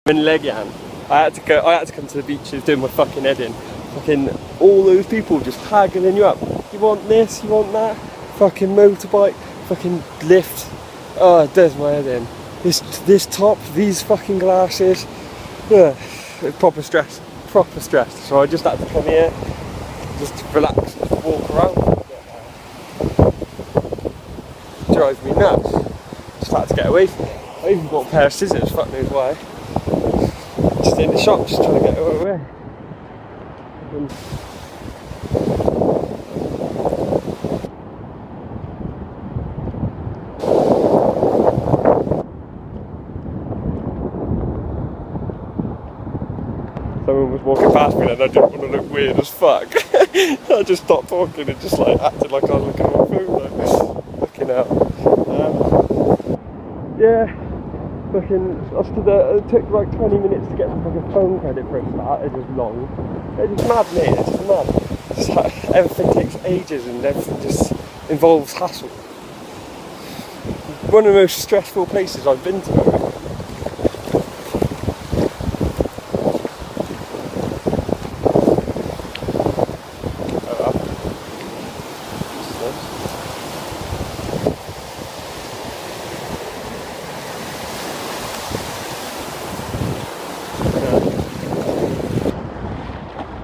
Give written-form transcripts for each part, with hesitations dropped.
In Legian, I had to come to the beaches doing my fucking head in. Fucking all those people just haggling you up. You want this, you want that, fucking motorbike, fucking lift. Oh, it does my head in. This top, these fucking glasses. Yeah, proper stress. So I just had to come here, just to relax, just walk around. It drives me nuts. Just had to get away from it. I even bought a pair of scissors, fuck knows why. Just in the shop, just trying to get away. Someone was walking past me and I didn't want to look weird as fuck. I just stopped talking and just like acted like I was looking at my phone, like looking out. Yeah, fucking, I stood there, it took like 20 minutes to get some fucking phone credit for a start. It was long. It's just mad, mate, it's just mad. It's just like, everything takes ages and everything just involves hassle. One of the most stressful places I've been to.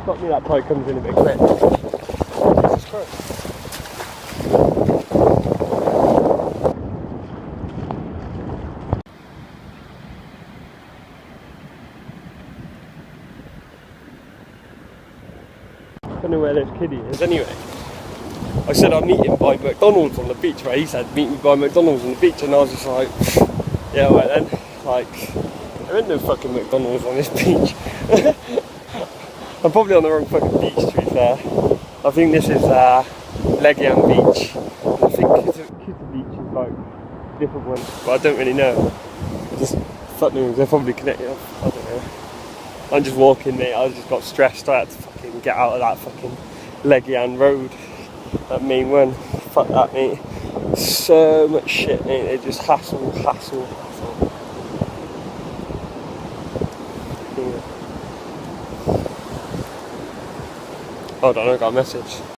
Not me, that tide comes in a bit quick. Jesus Christ. I don't know where this kiddie is anyway. I said I'd meet him by McDonald's on the beach, right? He said meet me by McDonald's on the beach, and I was just like, yeah, alright then. Like, there ain't no fucking McDonald's on this beach. I'm probably on the wrong fucking beach, to be fair. I think this is Legian Beach. I think Kita Beach is like a different one, but I don't really know. They're probably connected. I don't know. I'm just walking, mate. I just got stressed. I had to fucking get out of that fucking Legian Road, that main one. Fuck that, mate. So much shit, mate. They just hassle. Hold on, I got a message.